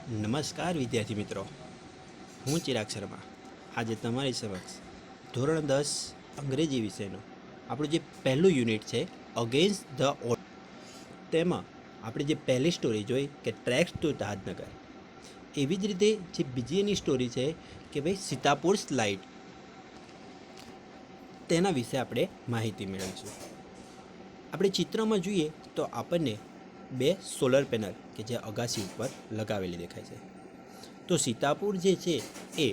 નમસ્કાર વિદ્યાર્થી મિત્રો, હું ચિરાગ શર્મા આજે તમારી સમક્ષ ધોરણ 10 અંગ્રેજી વિષયનું આપણું જે પહેલું યુનિટ છે અગેન્સ્ટ ધ ઓડ, તેમાં આપણે જે પહેલી સ્ટોરી જોઈ કે ટ્રેક્સ ટુ તાજનગર, એવી જ રીતે જે બીજી એની સ્ટોરી છે કે ભાઈ સીતાપુર સ્લાઇડ, તેના વિશે આપણે માહિતી મેળવીશું. આપણે ચિત્રમાં જોઈએ તો આપણને બે સોલર પેનલ કે જે અગાસી ઉપર લગાવેલી દેખાય છે. તો સીતાપુર જે છે એ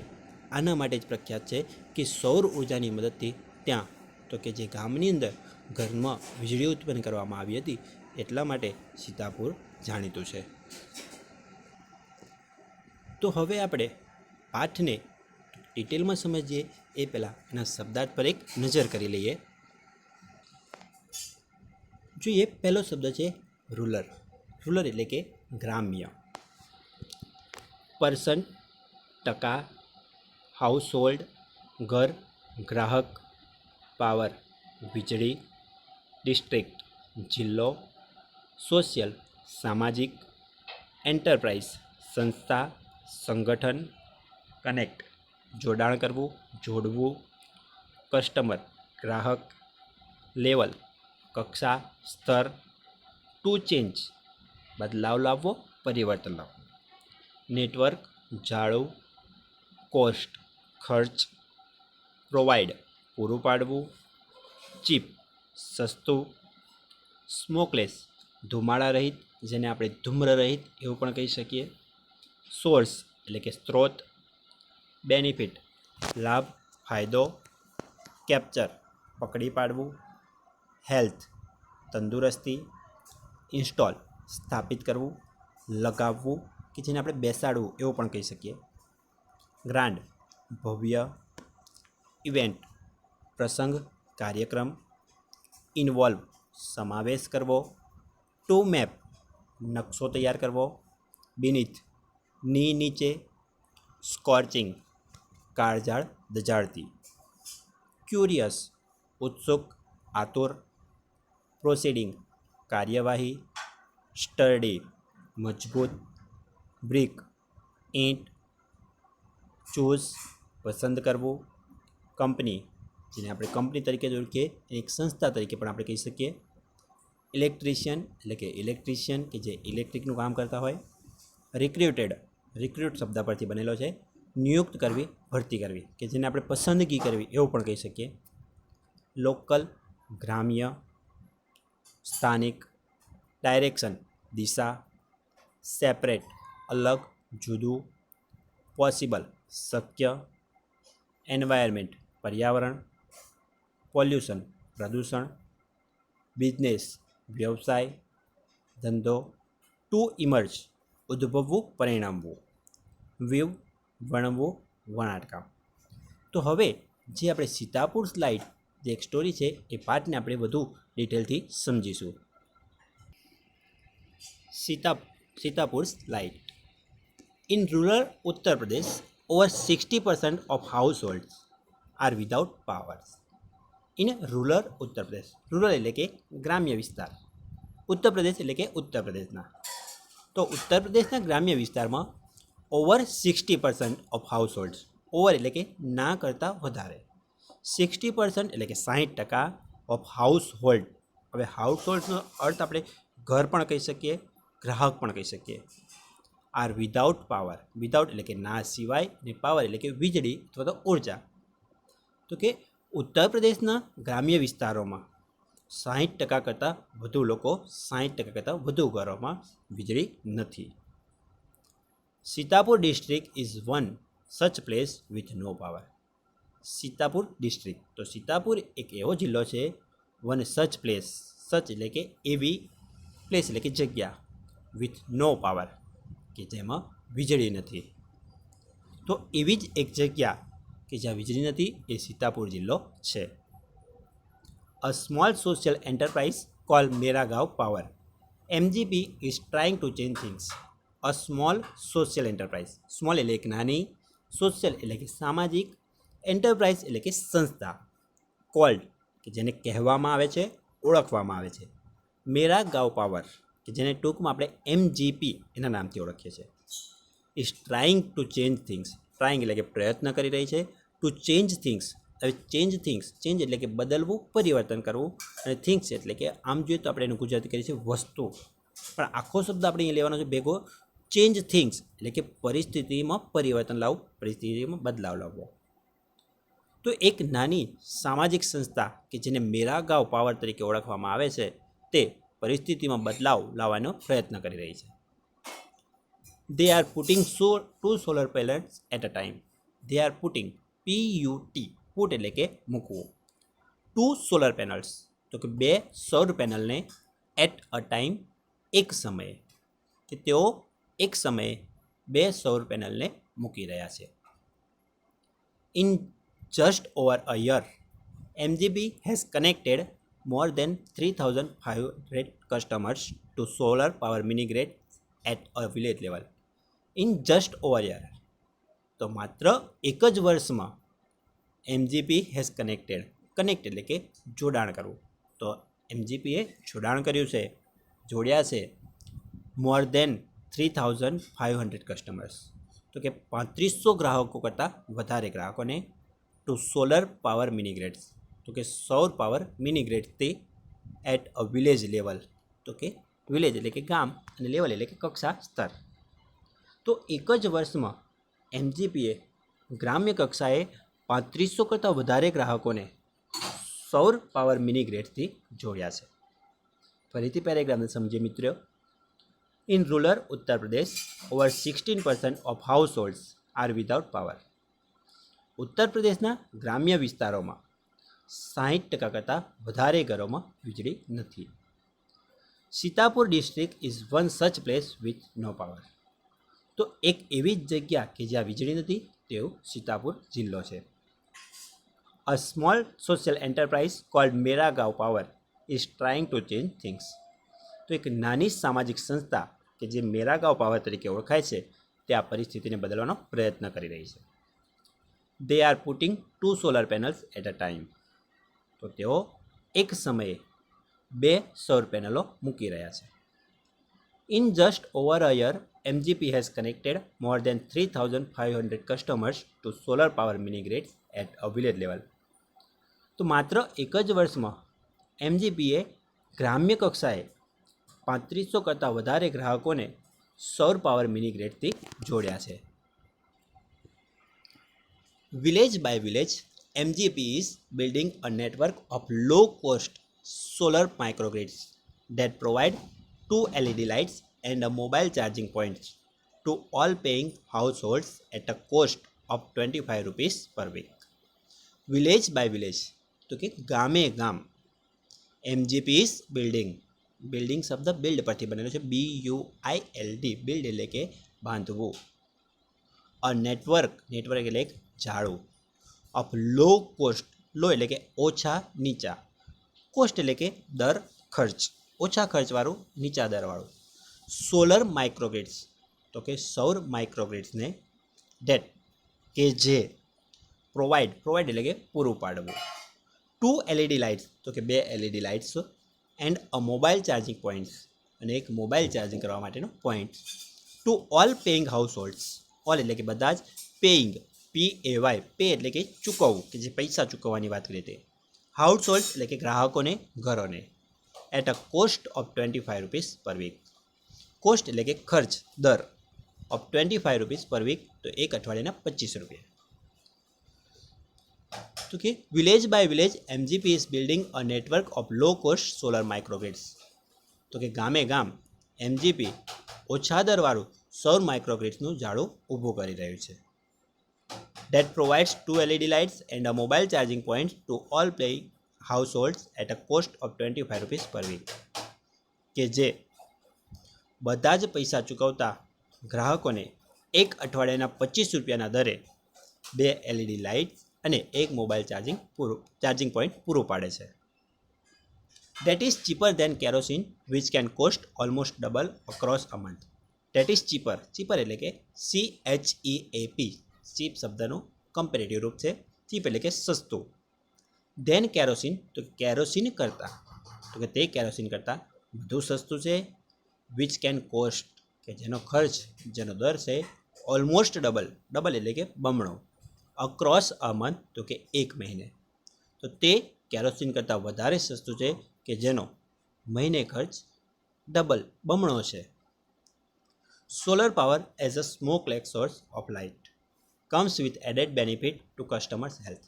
આના માટે જ પ્રખ્યાત છે કે સૌર ઉર્જાની મદદથી ત્યાં તો કે જે ગામની અંદર ઘરમાં વીજળી ઉત્પન્ન કરવામાં આવી હતી, એટલા માટે સીતાપુર જાણીતું છે. તો હવે આપણે પાઠને ડિટેલમાં સમજીએ એ પહેલાં એના શબ્દાર્થ પર એક નજર કરી લઈએ. જોઈએ પહેલો શબ્દ છે રૂરલ. રૂરલ એટલે કે ગ્રામ્ય. પર્સન ટકા, હાઉસહોલ્ડ ઘર, ગ્રાહક, પાવર વીજળી, ડિસ્ટ્રિક્ટ જિલ્લો, સોશિયલ સામાજિક, એન્ટરપ્રાઇઝ સંસ્થા સંગઠન, કનેક્ટ જોડાણ કરવું જોડવું, કસ્ટમર ગ્રાહક, લેવલ કક્ષા સ્તર, ટુ ચેન્જ બદલાવ લાવવો પરિવર્તન લાવવું, નેટવર્ક જાળવવું, કોસ્ટ ખર્ચ, પ્રોવાઈડ પૂરું પાડવું, ચીપ સસ્તું, સ્મોકલેસ ધુમાડા રહિત જેને આપણે ધૂમ્ર રહિત એવું પણ કહી શકીએ, સોર્સ એટલે કે સ્ત્રોત, બેનિફિટ લાભ ફાયદો, કેપ્ચર પકડી પાડવું, હેલ્થ તંદુરસ્તી, ઇન્સ્ટોલ સ્થાપિત કરવું લગાવવું કે જેને આપણે બેસાડવું એવું પણ કહી શકીએ, ગ્રાન્ડ ભવ્ય, ઇવેન્ટ પ્રસંગ કાર્યક્રમ, ઇન્વોલ્વ સમાવેશ કરવો, ટુ મેપ નકશો તૈયાર કરવો, બીનીથ નીચે, સ્કોર્ચિંગ કાળઝાળ દજાડતી, ક્યુરિયસ ઉત્સુક આતુર, પ્રોસીડિંગ કાર્યવાહી, સ્ટડી મજબૂત, બ્રિક ઈંટ, ચૂઝ પસંદ કરવું, કંપની જેને આપણે કંપની તરીકે ઓળખીએ, એક સંસ્થા તરીકે પણ આપણે કહી શકીએ, ઇલેક્ટ્રિશિયન એટલે કે ઇલેક્ટ્રિશિયન કે જે ઇલેક્ટ્રિકનું કામ કરતા હોય, રિક્રુટેડ રિક્રુટ શબ્દ પરથી બનેલો છે, નિયુક્ત કરવી ભરતી કરવી કે જેને આપણે પસંદગી કરવી એવું પણ કહી શકીએ, લોકલ ગ્રામ્ય, સ્થાનિક, ડાયરેક્શન દિશા, સેપરેટ અલગ જુદું, પોસિબલ શક્ય, એન્વાયરમેન્ટ પર્યાવરણ, પોલ્યુશન પ્રદૂષણ, બિઝનેસ વ્યવસાય ધંધો, ટુ ઇમર્જ ઉદ્ભવવું પરિણામવું, વ્યૂ વણવું વણાટકામ. તો હવે જે આપણે સીતાપુર સ્લાઇડ જે એક સ્ટોરી છે એ પાઠને આપણે વધુ ડિટેલથી સમજીશું. Sitapur slide. In rural Uttar Pradesh, over 60% of households are without power. In rural Uttar Pradesh, rural એટલે કે ગ્રામ્ય વિસ્તાર, ઉત્તર પ્રદેશ એટલે કે ઉત્તર પ્રદેશના. તો ઉત્તર પ્રદેશના ગ્રામ્ય વિસ્તારમાં ઓવર 60% ઓફ હાઉસહોલ્ડ્સ, ઓવર એટલે કે ના કરતાં વધારે, 60% એટલે કે 60% ઓફ હાઉસહોલ્ડ. હવે હાઉસહોલ્ડનો અર્થ આપણે ઘર પણ કહી શકીએ, ગ્રાહક પણ કહી શકીએ. આર વિધાઉટ પાવર, વિધાઉટ એટલે કે ના સિવાય, ને પાવર એટલે કે વીજળી અથવા તો ઉર્જા. તો કે ઉત્તર પ્રદેશના ગ્રામ્ય વિસ્તારોમાં 60% કરતાં વધુ લોકો, 60% કરતાં વધુ ઘરોમાં વીજળી નથી. Sitapur district is one such place with no power. Sitapur district, તો સીતાપુર એક એવો જિલ્લો છે, વન સચ પ્લેસ, સચ એટલે કે એવી, પ્લેસ એટલે કે જગ્યા, વિથ નો પાવર કે જેમાં વીજળી નથી. તો એવી જ એક જગ્યા કે જ્યાં વીજળી નથી એ સીતાપુર જિલ્લો છે. A small social enterprise call Mera Gaon Power, MGP is trying to change things. A small social enterprise, small એટલે કે નાની, સોશિયલ એટલે કે સામાજિક, એન્ટરપ્રાઇઝ એટલે કે સંસ્થા, કોલ્ડ કે જેને કહેવામાં આવે છે ઓળખવામાં આવે છે, મેરા ગાંવ પાવર કે જેને ટૂંકમાં આપણે એમજીપી એના નામથી ઓળખીએ છીએ. Is trying to change things. Trying એટલે કે પ્રયત્ન કરી રહી છે. Two change things. હવે ચેન્જ થિંગ્સ, ચેન્જ એટલે કે બદલવું, પરિવર્તન કરવું, અને થિંગ્સ એટલે કે આમ જોઈએ તો આપણે એનું ગુજરાતી કરીએ છીએ વસ્તુ, પણ આખો શબ્દ આપણે અહીંયા લેવાનો છે ભેગો. ચેન્જ થિંગ્સ એટલે કે પરિસ્થિતિમાં પરિવર્તન લાવવું, પરિસ્થિતિમાં બદલાવ લાવવો. તો એક નાની સામાજિક સંસ્થા કે જેને મેરા ગાંવ પાવર તરીકે ઓળખવામાં આવે છે તે પરિસ્થિતિમાં બદલાવ લાવવાનો પ્રયત્ન કરી રહી છે. They are putting two solar panels at a time. They are putting PUT, put એટલે કે મૂકવું, two solar panels તો કે બે સૌર પેનલને at a time એક સમયે, કે તેઓ એક સમયે બે સૌર પેનલને મૂકી રહ્યા છે. In just over a year, MGB has connected more than 3,500 customers to solar power mini grid at a village level. In just over a year, તો માત્ર એક જ વર્ષમાં એમજીપી હેઝ કનેક્ટેડ, કનેક્ટ એટલે કે જોડાણ કરવું, તો એમજીપીએ જોડાણ કર્યું છે, જોડ્યા છે મોર દેન 3,500 કસ્ટમર્સ, તો કે 3500 ગ્રાહકો કરતાં વધારે ગ્રાહકોને to solar power mini grids, તો કે સૌર પાવર મિની ગ્રેડ્સથી એટ અ વિલેજ લેવલ, તો કે વિલેજ એટલે કે ગામ અને લેવલ એટલે કે કક્ષા સ્તર. તો એક જ વર્ષમાં એમજીપીએ ગ્રામ્ય કક્ષાએ 3500 કરતાં વધારે ગ્રાહકોને સૌર પાવર મિની ગ્રેડથી જોડ્યા છે. ફરીથી પેરેગ્રાફને સમજીએ મિત્રો. In rural Uttar Pradesh, over 16% of households are without power. Uttar પ્રદેશના ગ્રામ્ય વિસ્તારોમાં 60% કરતાં વધારે ઘરોમાં વીજળી નથી. Sitapur district is one such place with no power. તો એક એવી જ જગ્યા કે જ્યાં વીજળી નથી તેવું સીતાપુર જિલ્લો છે. A small social enterprise called Mera Gaon Power is trying to change things. તો એક નાની સામાજિક સંસ્થા કે જે મેરા ગાંવ પાવર તરીકે ઓળખાય છે તે આ પરિસ્થિતિને બદલવાનો પ્રયત્ન કરી રહી છે. They are putting two solar panels at a time. તો તેઓ એક સમયે બે સૌર પેનલો મૂકી રહ્યા છે. In just over a year, MGP has connected more than 3,500 customers to solar power mini grids at a village level. તો માત્ર એક જ વર્ષમાં એમજીપીએ ગ્રામ્ય કક્ષાએ 3500 કરતાં વધારે ગ્રાહકોને સૌર પાવર મિની ગ્રેડથી જોડ્યા છે. Village by village, MGP is building a network of low-cost solar microgrids that provide 2 LED lights and a mobile charging points to all paying households at a cost of 25 rupees per week. Village by village, તો કે ગામે ગામ, MGP is building, building શબ્દ build પરથી બનેલો છે, BUILD, build એટલે કે બાંધવું. અ નેટવર્ક, નેટવર્ક એટલે એક જાળું, ઓફ લો કોસ્ટ, લો એટલે કે ઓછા નીચા, કોસ્ટ એટલે કે દર ખર્ચ, ઓછા ખર્ચવાળું નીચા દરવાળું, સોલર માઇક્રોગ્રિડ્સ, તો કે સૌર માઇક્રોગ્રિડ્સને, ડેટ કે જે, પ્રોવાઈડ, પ્રોવાઈડ એટલે કે પૂરું પાડવું, 2 LED લાઇટ્સ, તો કે 2 LED lights, and a mobile charging points, અને એક મોબાઈલ ચાર્જિંગ કરવા માટેનો point, to all paying house holds, all એટલે કે બધા જ, પેઇંગ PAY, પે એટલે કે ચૂકવવું, કે જે પૈસા ચૂકવવાની વાત કરીએ તે, હાઉસ હોલ્ડ એટલે કે ગ્રાહકોને, ઘરોને, at a cost of 25 rupees per week, cost એટલે કે ખર્ચ, દર, ઓફ 25 રૂપીસ પર વીક, તો એક અઠવાડિયાના 25 રૂપિયા. તો કે village by village, MGP is building a network of low cost solar microgrids. તો કે ગામે ગામ એમજીપી ઓછા દરવાળું સૌર માઇક્રોગ્રિડ્સનું જાળું ઊભું કરી રહ્યું છે. That provides 2 LED lights and a mobile charging point to all paying households at a cost of 25 rupees per week. કે જે બધા જ પૈસા ચૂકવતા ગ્રાહકોને એક અઠવાડિયાના 25 રૂપિયાના દરે 2 LED લાઇટ્સ અને એક મોબાઈલ ચાર્જિંગ પોઈન્ટ પૂરું પાડે છે. That is cheaper than kerosene, which can cost almost double across a month. That is cheaper, cheaper એટલે કે CHEAP, ચીપ શબ્દનું કમ્પેરેટિવ રૂપ છે, ચીપ એટલે કે સસ્તું, ધેન કેરોસીન, તો કેરોસીન કરતાં, તો કે તે કેરોસીન કરતાં વધુ સસ્તું છે, વિચ કેન કોસ્ટ, કે જેનો ખર્ચ, જેનો દર છે ઓલમોસ્ટ ડબલ, ડબલ એટલે કે બમણો, અક્રોસ અ મંથ તો કે એક મહિને. તો તે કેરોસીન કરતાં વધારે સસ્તું છે કે જેનો મહિને ખર્ચ ડબલ, બમણો છે. Solar power as a smokeless source of light comes with added benefit to customers health.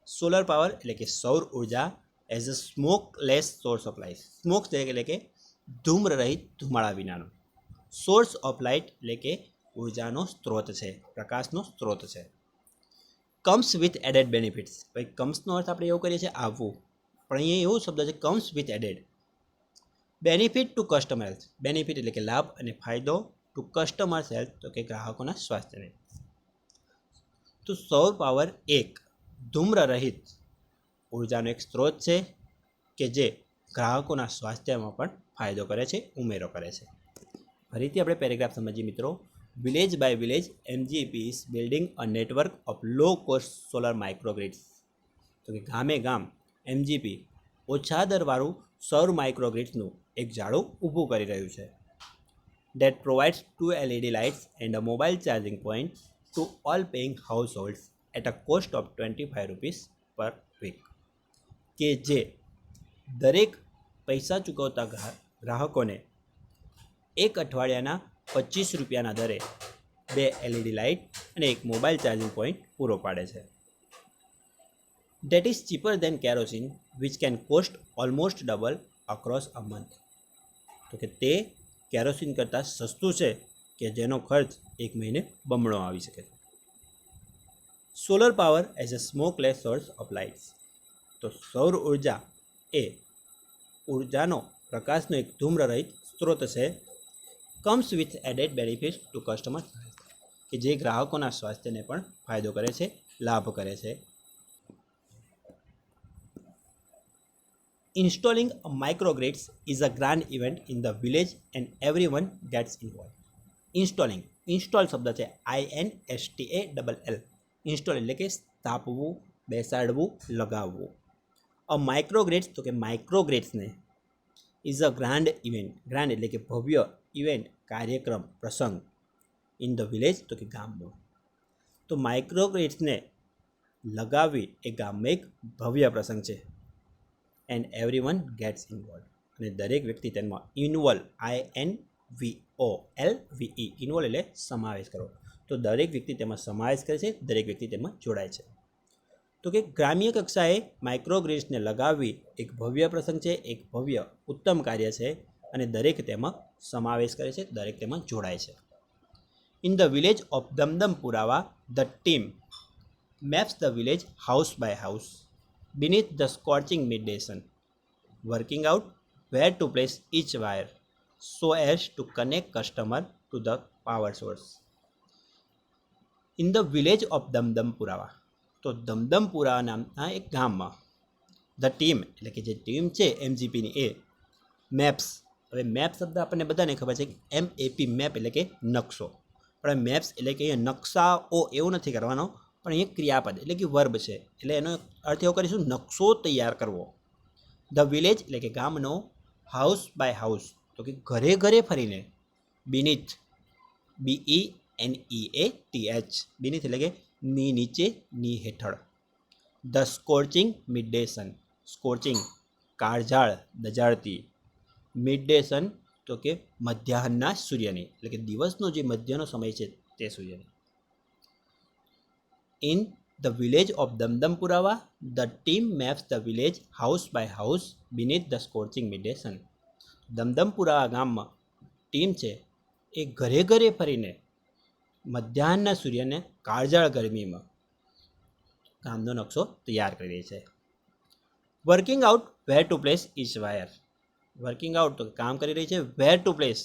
Solar power એટલે કે સૌર ઉર્જા as a smokeless source of light. Smoke એટલે કે ધૂમ્ર રહિત, ધુમાડા વિનાનો. સોર્સ ઓફ લાઇટ એટલે કે ઉર્જાનો સ્ત્રોત છે, પ્રકાશનો સ્ત્રોત છે. Comes with added benefits. ભાઈ કમ્સનો અર્થ આપણે એવો કરીએ છીએ આવવું, પણ અહીંયા એવો શબ્દ છે comes with added benefit to customer health. Benefit એટલે કે લાભ અને ફાયદો, ટુ કસ્ટમર્સ હેલ્થ તો કે ગ્રાહકોના સ્વાસ્થ્યને. તો સૌર પાવર એક ધૂમ્ર રહિત ઉર્જાનો એક સ્ત્રોત છે કે જે ગ્રાહકોના સ્વાસ્થ્યમાં પણ ફાયદો કરે છે, ઉમેરો કરે છે. ફરીથી આપણે પેરેગ્રાફ સમજીએ મિત્રો. Village by village MGP is building a network of low cost solar microgrids. તો કે ગામે ગામ એમજીપી ઓછા દરવાળું સૌર માઇક્રોગ્રિડ્સનું એક જાળું ઊભું કરી રહ્યું છે. that provides 2 LED lights and a mobile charging point to all paying households at a cost of 25 rupees per week. કે જે દરેક પૈસા ચૂકવતા ગ્રાહકોને એક અઠવાડિયાના 25 રૂપિયાના દરે 2 LED લાઇટ અને એક મોબાઈલ ચાર્જિંગ પોઈન્ટ પૂરો પાડે છે. That is cheaper than kerosene which can cost almost double across a month. તો કે તે કેરોસીન કરતાં સસ્તું છે કે જેનો ખર્ચ એક મહિને બમણો આવી શકે. Solar power as a smokeless source of lights. તો સૌર ઉર્જા એ ઉર્જાનો પ્રકાશનો એક ધૂમ્રરહિત સ્ત્રોત છે. Comes with added benefit to customer કે જે ગ્રાહકોના સ્વાસ્થ્યને પણ ફાયદો કરે છે, લાભ કરે છે. Installing a microgrids is a grand event in the village and everyone gets involved. Installing, install શબ્દ છે INSTALL. ઇન્સ્ટોલ એટલે કે સ્થાપવું, બેસાડવું, લગાવવું. અ માઇક્રોગ્રિડ્સ તો કે માઇક્રોગ્રિડ્સને is a grand event. Grand એટલે કે ભવ્ય, ઇવેન્ટ કાર્યક્રમ, પ્રસંગ. ઇન ધ વિલેજ તો કે ગામમાં. તો માઇક્રોગ્રિડ્સને લગાવવી એ ગામમાં એક ભવ્ય પ્રસંગ છે. And every one gets involve અને દરેક વ્યક્તિ તેમાં ઇન્વોલ્વ, INVOLVE, ઇન્વોલ્વ એટલે સમાવેશ કરો. તો દરેક વ્યક્તિ તેમાં સમાવેશ કરે છે, દરેક વ્યક્તિ તેમાં જોડાય છે. તો કે ગ્રામ્ય કક્ષાએ માઇક્રોગ્રિડ્સને લગાવવી એક ભવ્ય પ્રસંગ છે, એક ભવ્ય ઉત્તમ કાર્ય છે અને દરેક તેમાં સમાવેશ કરે છે, દરેક તેમાં જોડાય છે. In the village of Damdampurwa the team maps the village house by house beneath the scorching midday sun, working out where to place each wire so as to connect customer to the power source. In the village of દમદમપુરાવા. તો દમદમપુરા નામના એક ગામમાં the team એટલે કે જે team છે એમજીપીની એ maps. હવે map શબ્દ આપણને બધાને ખબર છે કે MAP મેપ એટલે કે નકશો. પણ મેપ્સ એટલે કે અહીંયા નકશાઓ એવું નથી કરવાનો, પણ અહીંયા ક્રિયાપદ એટલે કે વર્બ છે, એટલે એનો અર્થ એવો કરીશું નકશો તૈયાર કરવો. ધ વિલેજ એટલે કે ગામનો, હાઉસ બાય હાઉસ તો કે ઘરે ઘરે ફરીને, બીનીથ BENEATH, બીનીથ એટલે કે ની નીચે, ની હેઠળ. ધ સ્કોર્ચિંગ મિડડે સન, સ્કોર્ચિંગ કાળઝાળ, દજાડતી. મિડડે સન તો કે મધ્યાહનના સૂર્યની, એટલે કે દિવસનો જે મધ્યનો સમય છે તે સૂર્યની. In the village of દમદમપુરાવા the team maps the village house by house beneath the scorching midday sun. દમદમપુરાવા ગામમાં ટીમ છે એ ઘરે ઘરે ફરીને મધ્યાહનના સૂર્યને કાળઝાળ ગરમીમાં ગામનો નકશો તૈયાર કરી રહી છે. Working out where to place each wire. Working out તો કામ કરી રહી છે વેર ટુ પ્લેસ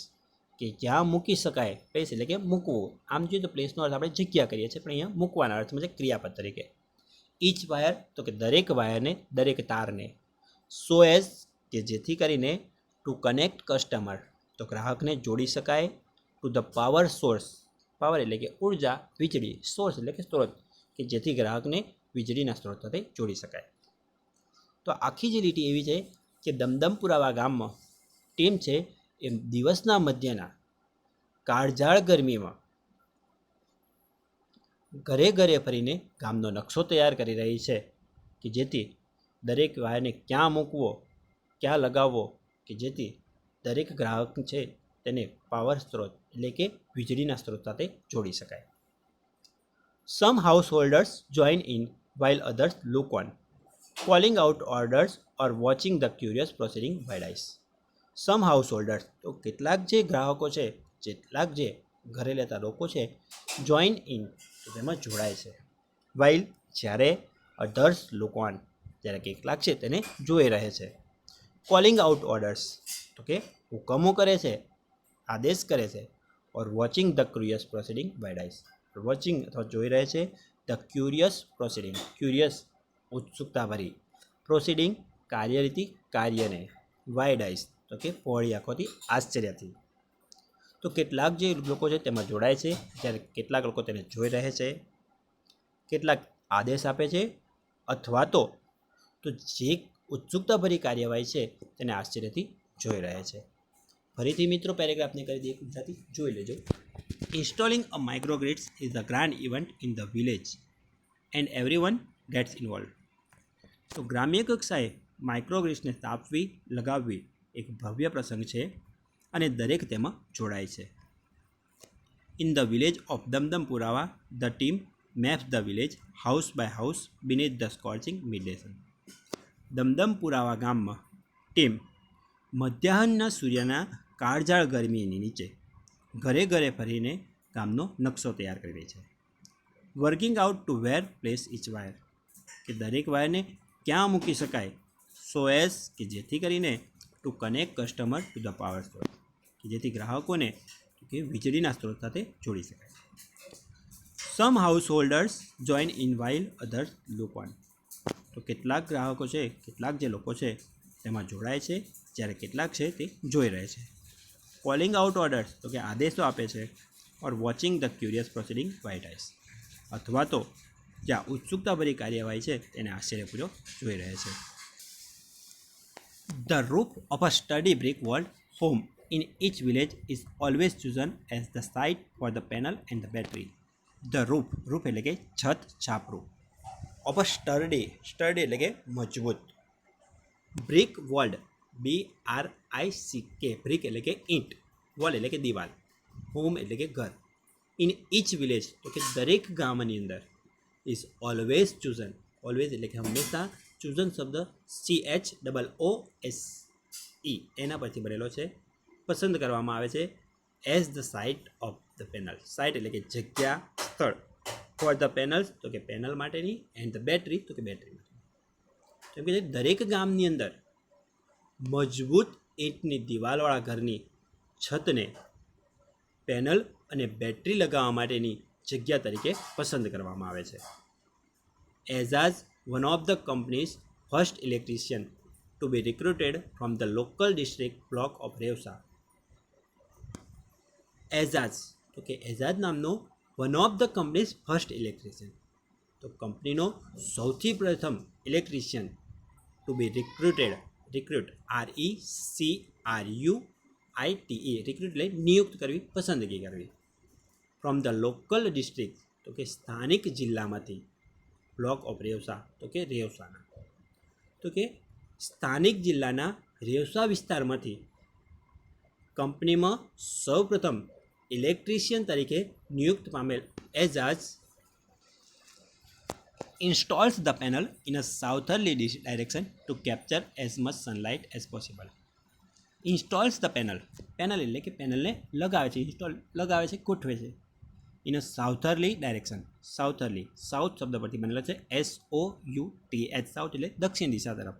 કે જ્યાં મૂકી શકાય, પ્લેસ એટલે કે મૂકવું. આમ જોઈએ તો પ્લેસનો અર્થ આપણે જગ્યા કરીએ છીએ, પણ અહીંયા મૂકવાના અર્થમાં છે ક્રિયાપદ તરીકે. ઈચ વાયર તો કે દરેક વાયરને, દરેક તારને. સો એઝ કે જેથી કરીને, ટુ કનેક્ટ કસ્ટમર તો ગ્રાહકને જોડી શકાય, to the power source, power એટલે કે ઉર્જા, વીજળી, સોર્સ એટલે કે સ્ત્રોત, કે જેથી ગ્રાહકને વીજળીના સ્ત્રોત સાથે જોડી શકાય. તો આખી જે લીટી એવી છે કે દમદમપુરાવા ગામમાં ટીમ છે એ દિવસના મધ્યના કાળઝાળ ગરમીમાં ઘરે ઘરે ફરીને ગામનો નકશો તૈયાર કરી રહી છે કે જેથી દરેક વાયરને ક્યાં મૂકવો, ક્યાં લગાવવો, કે જેથી દરેક ગ્રાહક છે તેને પાવર સ્ત્રોત એટલે કે વીજળીના સ્ત્રોત સાથે જોડી શકાય. Some householders join in while others look on, calling out orders or watching the curious proceeding by dice. સમ હાઉસહોલ્ડર્સ તો કેટલાક જે ગ્રાહકો છે, કેટલાક જે ઘરે લેતા લોકો છે, જોઈન ઇન તો તેમાં જોડાય છે. વાઇલ જ્યારે અધર્સ લુક ઓન જ્યારે કેટલાક છે તેને જોઈ રહે છે. કોલિંગ આઉટ ઓર્ડર્સ તો કે હુકમો કરે છે, આદેશ કરે છે. Or watching the curious proceeding by dice, watching અથવા જોઈ રહે છે ધ ક્યુરિયસ પ્રોસિડિંગ, ક્યુરિયસ ઉત્સુકતાભરી, પ્રોસિડિંગ કાર્યરીતિ કાર્યને, વાઇડ આઈસ તો કે પહોળી આંખોથી આશ્ચર્યથી. તો કેટલાક જે લોકો છે તેમાં જોડાય છે, જ્યારે કેટલાક લોકો તેને જોઈ રહે છે, કેટલાક આદેશ આપે છે, અથવા તો જે ઉત્સુકતાભરી કાર્યવાહી છે તેને આશ્ચર્યથી જોઈ રહે છે. ફરીથી મિત્રો પેરેગ્રાફને કરી દઈએ ગુજરાતી, જોઈ લેજો. Installing a microgrids is the grand event in the village and everyone gets involve. તો ગ્રામ્ય કક્ષાએ માઇક્રોગ્રિડ્સને સ્થાપવી, લગાવવી એક ભવ્ય પ્રસંગ છે અને દરેક તેમાં જોડાય છે. In the village of Damdampurwa the team maps the village house by house beneath the scorching midday sun. Damdampurwa ગામમાં ટીમ મધ્યાહનના સૂર્યના કાળઝાળ ગરમીની નીચે ઘરે ઘરે ફરીને ગામનો નકશો તૈયાર કરી રહી છે. વર્કિંગ આઉટ ટુ વેર પ્લેસ ઇચ વાયર, કે દરેક વાયરને ક્યાં મૂકી શકાય, સો એઝ કે જેથી કરીને two connect customer to the power સ્ત્રોત, કે જેથી ગ્રાહકોને કે વીજળીના સ્ત્રોત સાથે જોડી શકાય. Some householders join in while others look on. તો કેટલાક ગ્રાહકો છે, કેટલાક જે લોકો છે તેમાં જોડાય છે, જ્યારે કેટલાક છે તે જોઈ રહે છે. કોલિંગ આઉટ ઓર્ડર્સ તો કે આદેશો આપે છે. Or watching the curious proceeding by eyes, અથવા તો જ્યાં ઉત્સુકતાભરી કાર્યવાહી છે તેને આશ્ચર્યપૂર્વક જોઈ રહે છે. The roof of a sturdy brick walled home in each village is always chosen as the site for the panel and the battery. The roof, roof એટલે કે છત, છાપરું. ઓફ અ સ્ટડી, સ્ટડી એટલે કે મજબૂત. બ્રિક વોલ્ડ, BRICK, બ્રિક એટલે કે ઈંટ, વોલ એટલે કે દિવાલ, હોમ એટલે કે ઘર. ઇન ઇચ વિલેજ તો કે દરેક ગામની અંદર, ઇઝ ઓલવેઝ chosen, ઓલવેઝ એટલે કે હંમેશા, chosen શબ્દ CHOOSE એના પરથી બનેલો છે, પસંદ કરવામાં આવે છે. As the site of the panel, site એટલે કે જગ્યા, સ્થળ. ફોર ધ પેનલ્સ તો કે પેનલ માટેની, એન્ડ ધ બેટરી તો કે બેટરી માટેની. કેમ કે દરેક ગામની અંદર મજબૂત ઈંટની દિવાલવાળા ઘરની છતને પેનલ અને બેટરી લગાવવા માટેની જગ્યા તરીકે પસંદ કરવામાં આવે છે. Aijaz one of the company's first electrician to be recruited from the local district block of Rewsa. Aijaz તો કે એઝાઝ નામનો one of the company's first electrician, તો કંપનીનો સૌથી પ્રથમ ઇલેક્ટ્રિશિયન to be recruited, recruit RECRUITE, recruit એટલે નિયુક્ત કરવી, પસંદગી કરવી. ફ્રોમ ધ લોકલ ડિસ્ટ્રિક્ટ તો કે સ્થાનિક જિલ્લામાંથી, બ્લોક ઓફ રેવસા તો કે રેવસાના, તો કે સ્થાનિક જિલ્લાના રેવસા વિસ્તારમાંથી કંપનીમાં સૌપ્રથમ ઇલેક્ટ્રિશિયન તરીકે નિયુક્ત પામેલ Ejaz installs the panel in a southerly direction to capture as much sunlight as possible. Installs the panel, panel એટલે કે પેનલને લગાવે છે, ઇન્સ્ટોલ લગાવે છે, ગોઠવે છે. ઇન અ સાઉથરલી ડાયરેક્શન, સાઉથરલી, સાઉથ શબ્દ પરથી બનેલો છે, SOUTH, સાઉથ એટલે દક્ષિણ દિશા તરફ,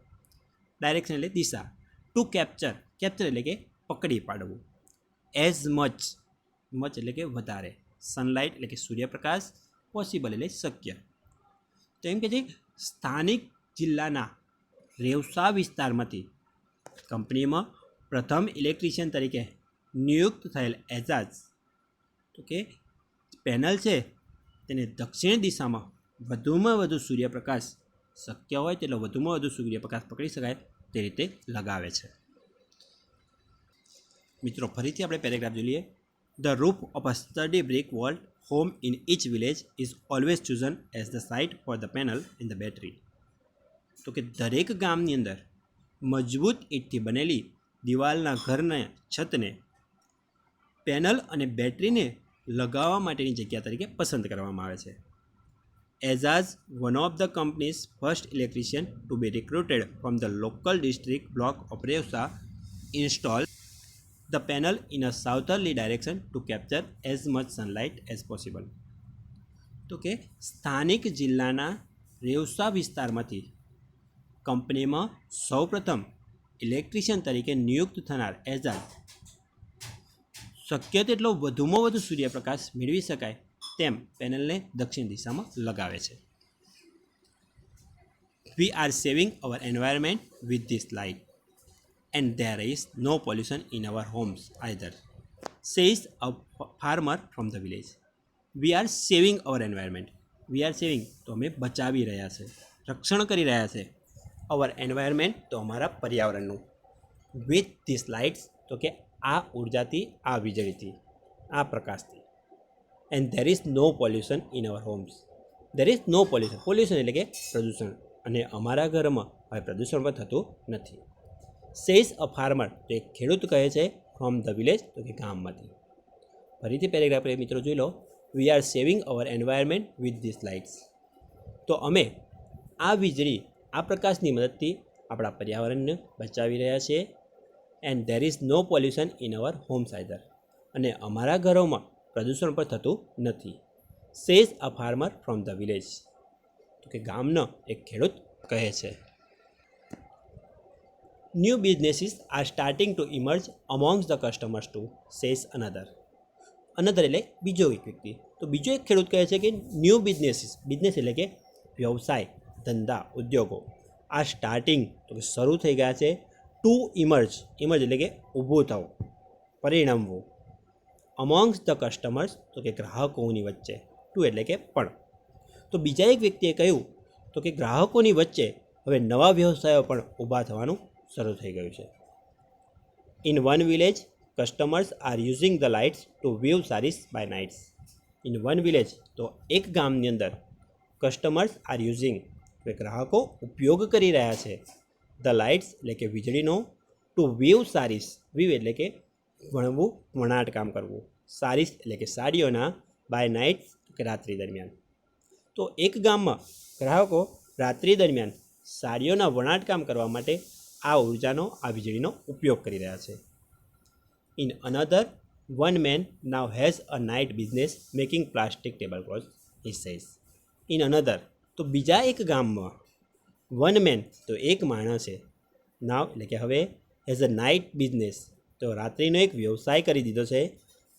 ડાયરેક્શન એટલે દિશા. ટુ કેપ્ચર, કેપ્ચર એટલે કે પકડી પાડવું. એઝ મચ, મચ એટલે કે વધારે, સનલાઇટ એટલે કે સૂર્યપ્રકાશ, પોસિબલ એટલે શક્ય. તો એમ કે છે સ્થાનિક જિલ્લાના રેવસા વિસ્તારમાંથી કંપનીમાં પ્રથમ ઇલેક્ટ્રિશિયન તરીકે નિયુક્ત થયેલ એઝાઝ તો કે પેનલ છે તેને દક્ષિણ દિશામાં વધુમાં વધુ સૂર્યપ્રકાશ શક્ય હોય તેટલો વધુમાં વધુ સૂર્યપ્રકાશ પકડી શકાય તે રીતે લગાવે છે. મિત્રો ફરીથી આપણે પેરેગ્રાફ જોઈ લઈએ. The roof of a sturdy brick વોલ્ડ home in each village is always chosen as the site for the panel in the battery. તો કે દરેક ગામની અંદર મજબૂત ઈંટથી બનેલી દિવાલના ઘરના છતને પેનલ અને બેટરીને લગાવવા માટેની જગ્યા તરીકે પસંદ કરવામાં આવે છે. Azaz, one of the company's first electrician to be recruited from the local district block of Revsa, installed the panel in a southerly direction to capture as much sunlight as possible. તો કે સ્થાનિક જિલ્લાના રેવસા વિસ્તારમાંથી કંપનીમાં સૌપ્રથમ electrician તરીકે નિયુક્ત થનાર એઝાઝ શક્ય તેટલો વધુમાં વધુ સૂર્યપ્રકાશ મેળવી શકાય તેમ પેનલને દક્ષિણ દિશામાં લગાવે છે. We are saving our environment with this light and there is no pollution in our homes either, says a farmer from the village. We are saving our environment. We are saving તો અમે બચાવી રહ્યા છે, રક્ષણ કરી રહ્યા છે. our environment તો અમારા પર્યાવરણનું. with these lights તો કે આ ઉર્જાથી, આ વીજળીથી, આ પ્રકાશથી. and there is no pollution in our homes. there is no pollution. pollution એટલે કે પ્રદૂષણ. અને અમારા ઘરમાં હવે પ્રદૂષણ પણ થતું નથી. says a farmer તો એક ખેડૂત કહે છે from the village તો કે ગામમાંથી. ફરીથી પેરેગ્રાફ મિત્રો જોઈ લો. we are saving our environment with these lights. તો અમે આ વીજળી, આ પ્રકાશની મદદથી આપણા પર્યાવરણને બચાવી રહ્યા છીએ. and there is no pollution in our homes either. અને અમારા ઘરોમાં પ્રદૂષણ પણ થતું નથી. says a farmer from the village. તો કે ગામનો એક ખેડૂત કહે છે. New businesses are starting to emerge amongst the customers too, says another. another એટલે બીજો એક વ્યક્તિ. તો બીજો એક ખેડૂત કહે છે કે ન્યૂ બિઝનેસીસ, બિઝનેસ એટલે કે વ્યવસાય, ધંધા, ઉદ્યોગો, આ સ્ટાર્ટિંગ તો કે શરૂ થઈ ગયા છે. ટુ ઇમર્જ, ઇમર્જ એટલે કે ઊભું થવું, પરિણમવું. અમોંગ્સ ધ કસ્ટમર્સ તો કે ગ્રાહકોની વચ્ચે. ટુ એટલે કે પણ. તો બીજા એક વ્યક્તિએ કહ્યું તો કે ગ્રાહકોની વચ્ચે હવે નવા વ્યવસાયો પણ ઊભા થવાનું શરૂ થઈ ગયું છે. In one village customers are using the lights to view saris by nights. In one village તો એક ગામની અંદર કસ્ટમર્સ આર યુઝિંગ એટલે ગ્રાહકો ઉપયોગ કરી રહ્યા છે ધ લાઇટ્સ એટલે કે વીજળીનો ટુ વ્યૂ સારીસ. વ્યૂ એટલે કે વણવું, વણાટ કામ કરવું. સારીસ એટલે કે સાડીઓના બાય નાઇટ કે રાત્રિ દરમિયાન. તો એક ગામમાં ગ્રાહકો રાત્રિ દરમિયાન સાડીઓના વણાટકામ કરવા માટે આ ઉર્જાનો, આ વીજળીનો ઉપયોગ કરી રહ્યા છે. In another one man now has a night business making plastic table cloth, he says. In another તો બીજા એક ગામમાં વન મેન તો એક માણસે, નાવ એટલે કે હવે હેઝ અ નાઇટ બિઝનેસ તો રાત્રિનો એક વ્યવસાય કરી દીધો છે.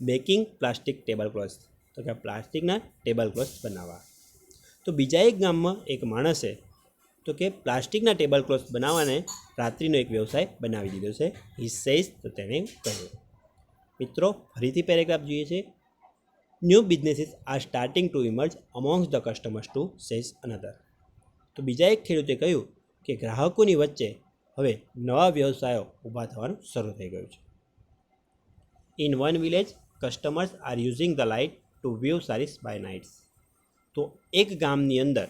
મેકિંગ પ્લાસ્ટિક ટેબલ ક્લોથ તો કે પ્લાસ્ટિકના ટેબલ ક્લોથ બનાવવા. તો બીજા એક ગામમાં એક માણસે તો કે પ્લાસ્ટિકના ટેબલ ક્લોથ બનાવવાને રાત્રિનો એક વ્યવસાય બનાવી દીધો છે. હી સેઝ તો તેણે કહ્યું. મિત્રો ફરીથી પેરેગ્રાફ જોઈએ છે. New businesses are starting to emerge amongst the customers too says another. તો બીજા એક ખેડૂતે કહ્યું કે ગ્રાહકોની વચ્ચે હવે નવા વ્યવસાયો ઊભા થવાનું શરૂ થઈ ગયું છે. In one village customers are using the light to view saris by nights. તો એક ગામની અંદર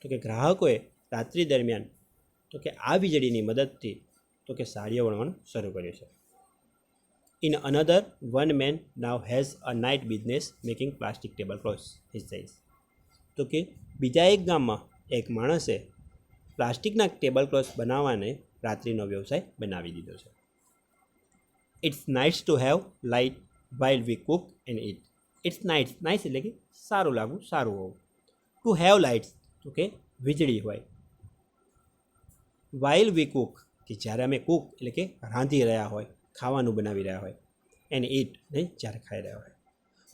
તો કે ગ્રાહકોએ રાત્રિ દરમિયાન તો કે આ વીજળીની મદદથી તો કે સાડીઓ વણવાનું શરૂ કર્યું છે. In another one man now has a night business making plastic table clothes, he says. તો કે બીજા એક ગામમાં એક માણસે પ્લાસ્ટિકના ટેબલ ક્લોથ બનાવવાને રાત્રિનો વ્યવસાય બનાવી દીધો છે. It's nice to have light while we cook and eat. It's nice, nice એટલે કે સારું લાગવું, સારું હોવું. ટુ હેવ લાઇટ્સ તો કે વીજળી હોય. વાઇલ વી કુક કે જ્યારે અમે કુક એટલે કે રાંધી રહ્યા હોય, ખાવાનું બનાવી રહ્યા હોય. એન્ડ ઇટ ને જ્યારે ખાઈ રહ્યા હોય.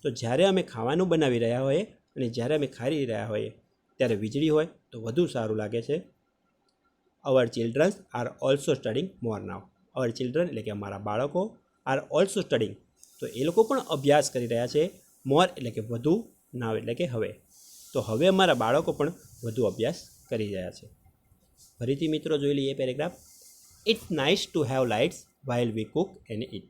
તો જ્યારે અમે ખાવાનું બનાવી રહ્યા હોઈએ અને જ્યારે અમે ખાઈ રહ્યા હોઈએ ત્યારે વીજળી હોય તો વધુ સારું લાગે છે. Our childrens are also studying more now. Our children એટલે કે અમારા બાળકો આર ઓલ્સો સ્ટડિંગ તો એ લોકો પણ અભ્યાસ કરી રહ્યા છે. મોર એટલે કે વધુ, નાવ એટલે કે હવે. તો હવે અમારા બાળકો પણ વધુ અભ્યાસ કરી રહ્યા છે. ફરીથી મિત્રો જોઈ લઈએ paragraph. It's nice to have lights while we cook and eat.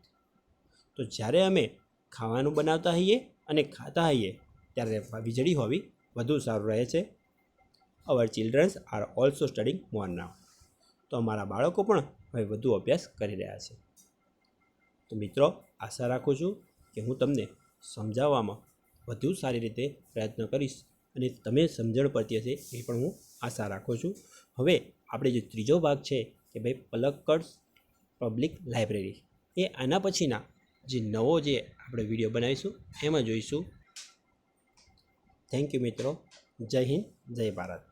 તો જ્યારે અમે ખાવાનું બનાવતા હોઈએ અને ખાતા હોઈએ ત્યારે વીજળી હોવી વધુ સારું રહે છે. Our childrens are also studying more નાવ. તો અમારા બાળકો પણ હવે વધુ અભ્યાસ કરી રહ્યા છે. તો મિત્રો, આશા રાખું છું કે હું તમને સમજાવવામાં વધુ સારી રીતે પ્રયત્ન કરીશ અને તમે સમજણ પડતી હશે એ પણ હું આશા રાખું છું. હવે આપણે જે ત્રીજો ભાગ છે કે ભાઈ પલક્કડ પબ્લિક લાઇબ્રેરી, એ આના પછીના જે નવો જે આપણે વિડીયો બનાવીશું એમાં જોઈશું. થેન્ક યુ મિત્રો. જય હિન્દ, જય ભારત.